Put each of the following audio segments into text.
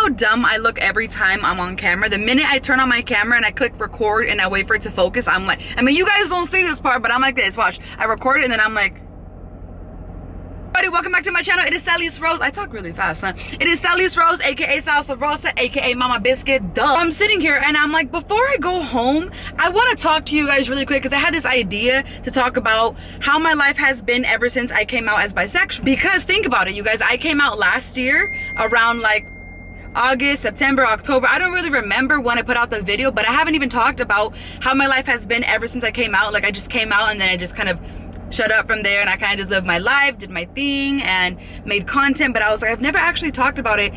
how dumb I look every time I'm on camera? The minute I turn on my camera and I click record and I wait for it to focus, I'm like, I mean, you guys don't see this part, but I'm like this. Watch, I record it and then I'm like, everybody, welcome back to my channel. It is Salice Rose. I talk really fast, huh? It is Salice Rose, aka Salsa Rosa, aka Mama Biscuit. Duh. I'm sitting here and I'm like, before I go home, I want to talk to you guys really quick because I had this idea to talk about how my life has been ever since I came out as bisexual. Because think about it, you guys, I came out last year around like August, September, October. I don't really remember when I put out the video, but I haven't even talked about how my life has been ever since I came out. Like I just came out and then I just kind of shut up from there and I kind of just lived my life, did my thing and made content, but I was like, I've never actually talked about it,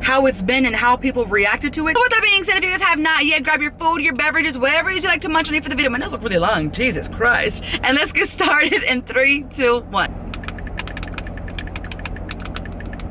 how it's been and how people reacted to it. So with that being said, if you guys have not yet, grab your food, your beverages, whatever it is you like to munch on for the video. My nails look really long, Jesus Christ. And let's get started in 3, 2, 1.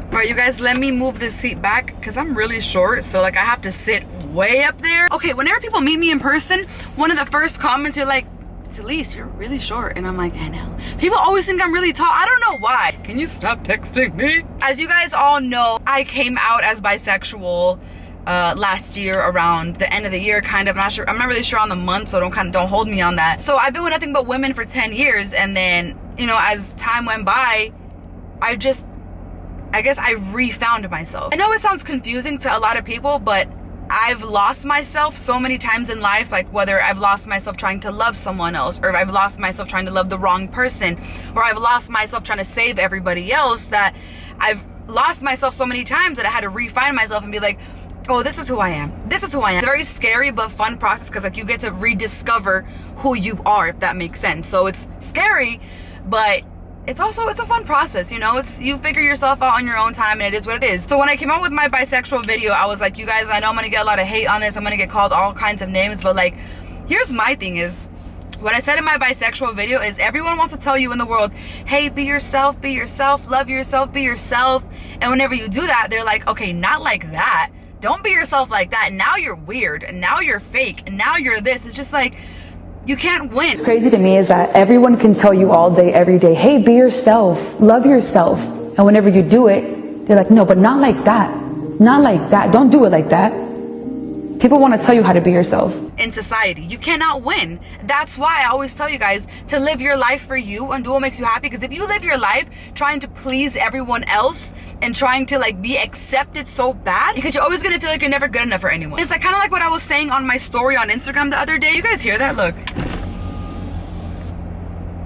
All right, you guys, let me move this seat back because I'm really short, so like I have to sit way up there. Okay, whenever people meet me in person, one of the first comments are like, Salice, you're really short. And I'm like, I know. People always think I'm really tall. I don't know why. Can you stop texting me? As you guys all know, I came out as bisexual last year around the end of the year, kind of. I'm not really sure on the month, so don't hold me on that. So I've been with nothing but women for 10 years, and then, you know, as time went by, I guess I refound myself. I know it sounds confusing to a lot of people, but I've lost myself so many times in life, like whether I've lost myself trying to love someone else, or I've lost myself trying to love the wrong person, or I've lost myself trying to save everybody else, that I've lost myself so many times that I had to refine myself and be like, oh, this is who I am. This is who I am. It's a very scary but fun process because like you get to rediscover who you are, if that makes sense. So it's scary, but it's a fun process, you know. You figure yourself out on your own time, and it is what it is. So when I came out with my bisexual video, I was like, you guys, I know I'm gonna get a lot of hate on this, I'm gonna get called all kinds of names, but like, here's my thing is, what I said in my bisexual video is everyone wants to tell you in the world, hey, be yourself, love yourself, be yourself. And whenever you do that, they're like, okay, not like that. Don't be yourself like that. Now you're weird, and now you're fake, and now you're this. It's just like, you can't win. What's crazy to me is that everyone can tell you all day, every day, hey, be yourself, love yourself. And whenever you do it, they're like, no, but not like that. Not like that. Don't do it like that. People want to tell you how to be yourself. In society, you cannot win. That's why I always tell you guys to live your life for you and do what makes you happy. Because if you live your life trying to please everyone else and trying to like be accepted so bad, because you're always gonna feel like you're never good enough for anyone. It's like kind of like what I was saying on my story on Instagram the other day. You guys hear that? Look.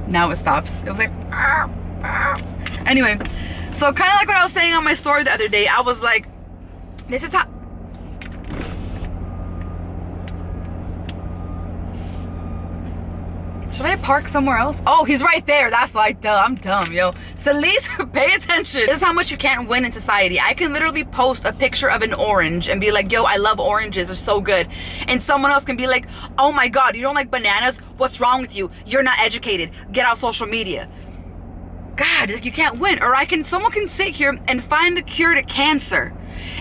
Now it stops. It was like, anyway. So kind of like what I was saying on my story the other day. I was like, this is how. Should I park somewhere else? Oh, he's right there. That's why. Duh, I'm dumb, yo. Salice, pay attention. This is how much you can't win in society. I can literally post a picture of an orange and be like, yo, I love oranges. They're so good. And someone else can be like, oh my God, you don't like bananas? What's wrong with you? You're not educated. Get off social media. God, you can't win. Or someone can sit here and find the cure to cancer.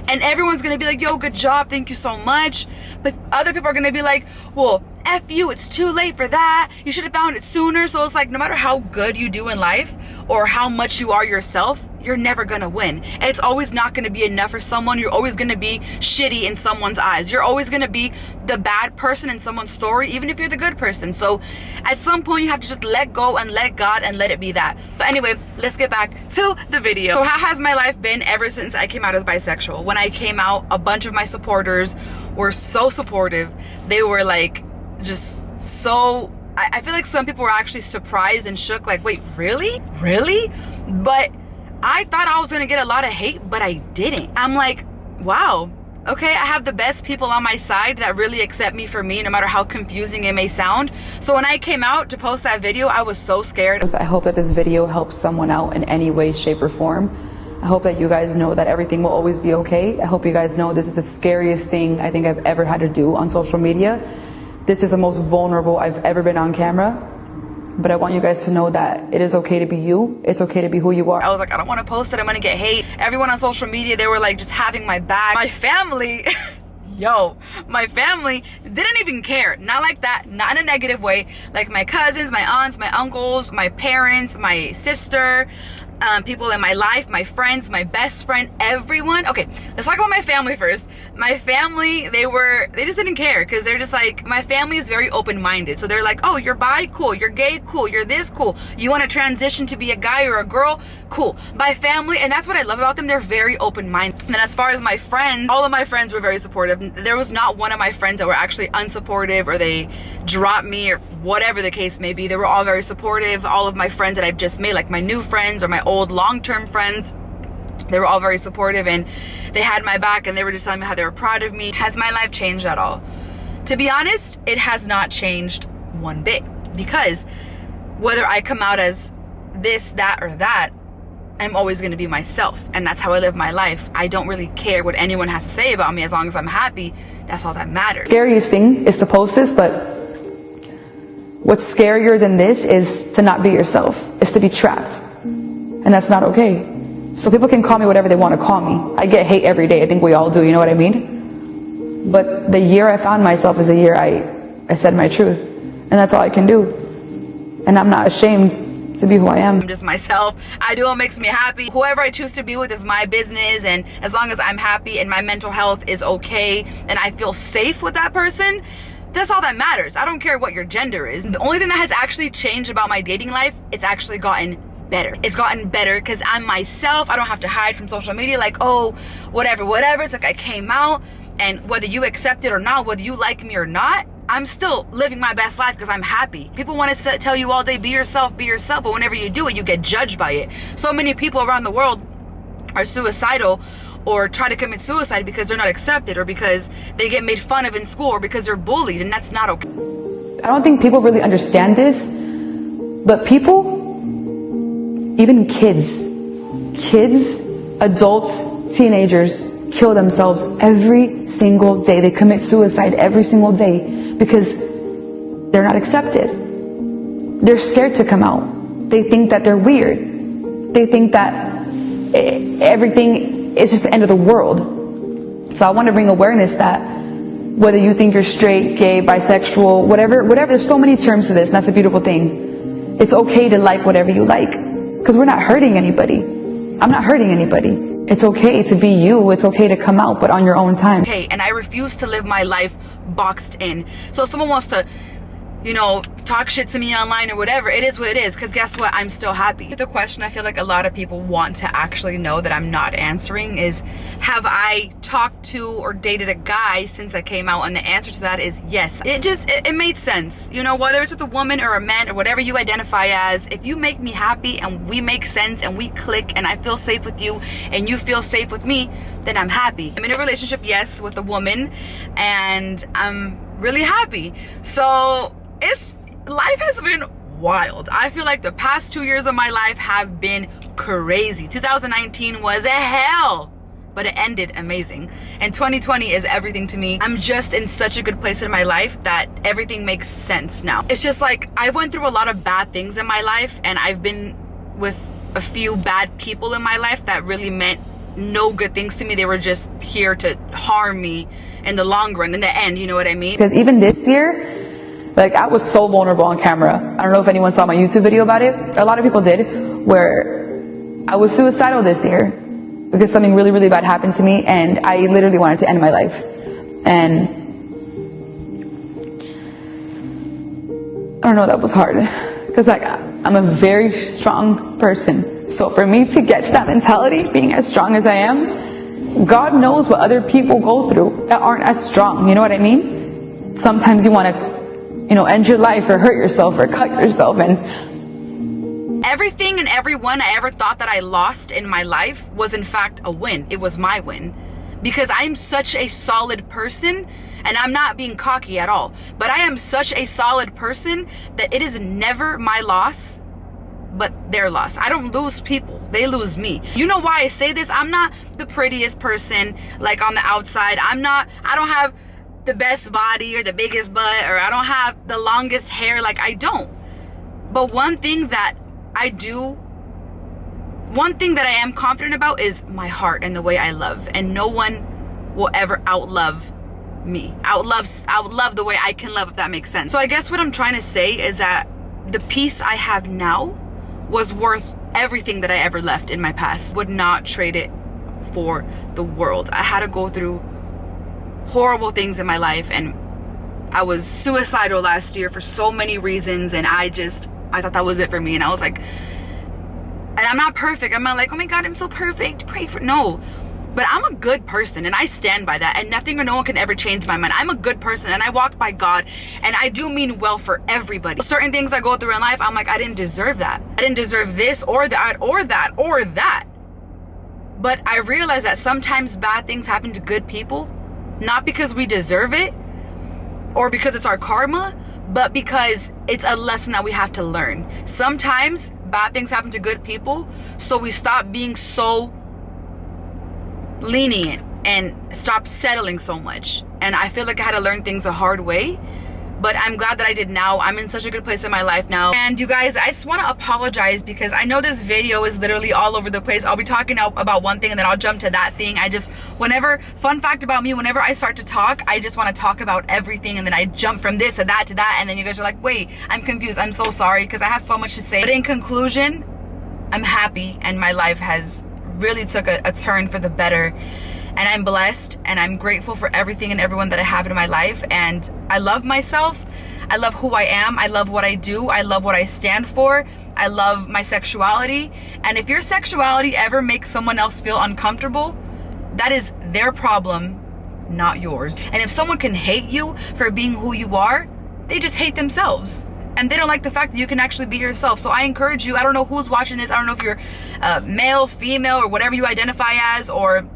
And everyone's gonna be like, yo, good job, thank you so much. But other people are gonna be like, well, F you, it's too late for that. You should have found it sooner. So it's like, no matter how good you do in life or how much you are yourself, you're never gonna win. It's always not gonna be enough for someone. You're always gonna be shitty in someone's eyes. You're always gonna be the bad person in someone's story, even if you're the good person. So at some point you have to just let go and let God and let it be that. But anyway, let's get back to the video. So how has my life been ever since I came out as bisexual? When I came out, a bunch of my supporters were so supportive. They were like, just so, I feel like some people were actually surprised and shook, like, wait, really? Really? But I thought I was gonna get a lot of hate, but I didn't. I'm like, wow, okay, I have the best people on my side that really accept me for me, no matter how confusing it may sound. So when I came out to post that video, I was so scared. I hope that this video helps someone out in any way, shape, or form. I hope that you guys know that everything will always be okay. I hope you guys know this is the scariest thing I think I've ever had to do on social media. This is the most vulnerable I've ever been on camera. But I want you guys to know that it is okay to be you. It's okay to be who you are. I was like, I don't want to post it. I'm going to get hate. Everyone on social media, they were like just having my back. My family, my family didn't even care. Not like that. Not in a negative way. Like my cousins, my aunts, my uncles, my parents, my sister, people in my life, my friends, my best friend, everyone. Okay, let's talk about my family first. My family, they just didn't care, because they're just like, my family is very open-minded. So they're like, oh, you're bi, cool. You're gay, cool. You're this, cool. You want to transition to be a guy or a girl, cool. My family, and that's what I love about them, they're very open-minded. And as far as my friends, all of my friends were very supportive. There was not one of my friends that were actually unsupportive, or they dropped me, or whatever the case may be. They were all very supportive. All of my friends that I've just made, like my new friends or my old long-term friends, they were all very supportive, and they had my back, and they were just telling me how they were proud of me. Has my life changed at all? To be honest, it has not changed one bit, because whether I come out as this, that, or that, I'm always going to be myself, and that's how I live my life. I don't really care what anyone has to say about me. As long as I'm happy, that's all that matters. Scariest thing is to post this, but what's scarier than this is to not be yourself, is to be trapped. And that's not okay. So people can call me whatever they want to call me. I get hate every day. I think we all do, you know what I mean? But the year I found myself is the year I said my truth. And that's all I can do. And I'm not ashamed to be who I am. I'm just myself. I do what makes me happy. Whoever I choose to be with is my business, and as long as I'm happy and my mental health is okay and I feel safe with that person, that's all that matters. I don't care what your gender is. The only thing that has actually changed about my dating life, it's actually gotten better. It's gotten better because I'm myself. I don't have to hide from social media like, oh, whatever. It's like I came out, and whether you accept it or not, whether you like me or not, I'm still living my best life because I'm happy. People want to tell you all day, be yourself, but whenever you do it, you get judged by it. So many people around the world are suicidal or try to commit suicide because they're not accepted, or because they get made fun of in school, or because they're bullied, and that's not okay. I don't think people really understand this, but people, even kids, adults, teenagers, kill themselves every single day. They commit suicide every single day because they're not accepted. They're scared to come out. They think that they're weird. They think that everything is just the end of the world. So I want to bring awareness that whether you think you're straight, gay, bisexual, whatever, there's so many terms to this, and that's a beautiful thing. It's okay to like whatever you like, because we're not hurting anybody. I'm not hurting anybody. It's okay to be you. It's okay to come out, but on your own time. Okay, and I refuse to live my life boxed in. So if someone wants to, talk shit to me online or whatever, it is what it is, because guess what? I'm still happy. The question I feel like a lot of people want to actually know that I'm not answering is, have I talked to or dated a guy since I came out? And the answer to that is yes. It made sense. Whether it's with a woman or a man or whatever you identify as, if you make me happy and we make sense and we click and I feel safe with you and you feel safe with me, then I'm happy. I'm in a relationship, yes, with a woman, and I'm really happy. So life has been wild. I feel like the past 2 years of my life have been crazy. 2019 was a hell, but it ended amazing. And 2020 is everything to me. I'm just in such a good place in my life that everything makes sense now. It's just like I went through a lot of bad things in my life, and I've been with a few bad people in my life that really meant no good things to me. They were just here to harm me in the long run, in the end, you know what I mean? Because even this year, I was so vulnerable on camera. I don't know if anyone saw my YouTube video about it. A lot of people did, where I was suicidal this year because something really, really bad happened to me, and I literally wanted to end my life. And I don't know, that was hard, because I'm a very strong person. So for me to get to that mentality, being as strong as I am, God knows what other people go through that aren't as strong, you know what I mean? Sometimes you want to end your life or hurt yourself or cut yourself, and everything and everyone I ever thought that I lost in my life was in fact a win. It was my win, because I'm such a solid person, and I'm not being cocky at all, but I am such a solid person that it is never my loss, but their loss. I don't lose people, they lose me. You know why I say this? I'm not the prettiest person on the outside. I don't have the best body or the biggest butt, or I don't have the longest hair. I don't. But one thing that I am confident about is my heart and the way I love, and no one will ever outlove me. Outlove the way I can love, if that makes sense. So I guess what I'm trying to say is that the peace I have now was worth everything that I ever left in my past. Would not trade it for the world. I had to go through horrible things in my life, and I was suicidal last year for so many reasons, and I thought that was it for me. And I was like, and I'm not perfect. I'm not like, oh my God, I'm so perfect. Pray for, no. But I'm a good person, and I stand by that, and nothing or no one can ever change my mind. I'm a good person, and I walk by God, and I do mean well for everybody. Certain things I go through in life, I'm like, I didn't deserve that. I didn't deserve this or that or that or that. But I realize that sometimes bad things happen to good people, not because we deserve it or because it's our karma, but because it's a lesson that we have to learn. Sometimes bad things happen to good people, so we stop being so lenient and stop settling so much. And I feel like I had to learn things a hard way, but I'm glad that I did now. I'm in such a good place in my life now. And you guys, I just want to apologize because I know this video is literally all over the place. I'll be talking about one thing and then I'll jump to that thing. Fun fact about me, whenever I start to talk, I just want to talk about everything, and then I jump from this to that, and then you guys are like, wait, I'm confused. I'm so sorry because I have so much to say. But in conclusion, I'm happy, and my life has really took a turn for the better, and I'm blessed, and I'm grateful for everything and everyone that I have in my life. And I love myself. I love who I am. I love what I do. I love what I stand for. I love my sexuality. And if your sexuality ever makes someone else feel uncomfortable, that is their problem, not yours. And if someone can hate you for being who you are, they just hate themselves. And they don't like the fact that you can actually be yourself. So I encourage you, I don't know who's watching this. I don't know if you're male, female, or whatever you identify as, or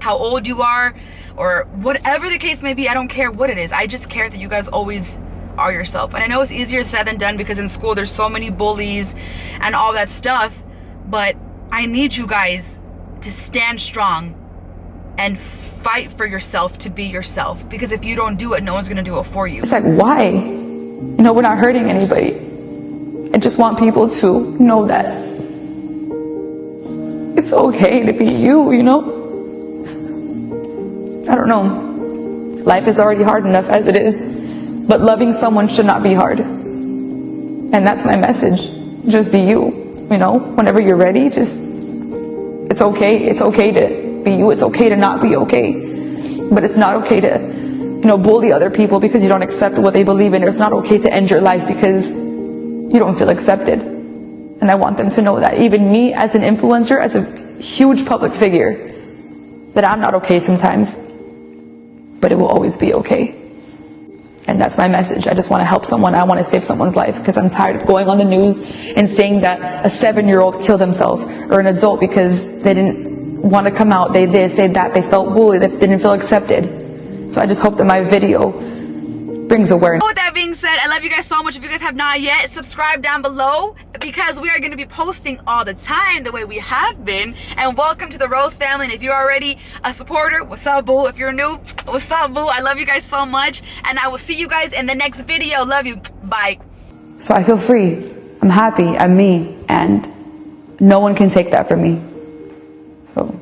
how old you are, or whatever the case may be. I don't care what it is. I just care that you guys always are yourself. And I know it's easier said than done because in school there's so many bullies and all that stuff. But I need you guys to stand strong and fight for yourself to be yourself. Because if you don't do it, no one's going to do it for you. It's like, why? You know, we're not hurting anybody. I just want people to know that it's okay to be you, you know? I don't know. Life is already hard enough as it is, but loving someone should not be hard. And that's my message. Just be you, you know? Whenever you're ready, it's okay. It's okay to be you. It's okay to not be okay. But it's not okay to, bully other people because you don't accept what they believe in. Or it's not okay to end your life because you don't feel accepted. And I want them to know that. Even me as an influencer, as a huge public figure, that I'm not okay sometimes, but it will always be okay. And that's my message. I just want to help someone. I want to save someone's life because I'm tired of going on the news and saying that a 7-year-old killed himself, or an adult, because they didn't want to come out. They say that they felt bullied, they didn't feel accepted. So I just hope that my video brings awareness. With that being said, I love you guys so much. If you guys have not yet, subscribe down below because we are going to be posting all the time the way we have been. And welcome to the Rose family. And if you're already a supporter, what's up, boo? If you're new, what's up, boo? I love you guys so much. And I will see you guys in the next video. Love you. Bye. So I feel free. I'm happy. I'm me. And no one can take that from me. So...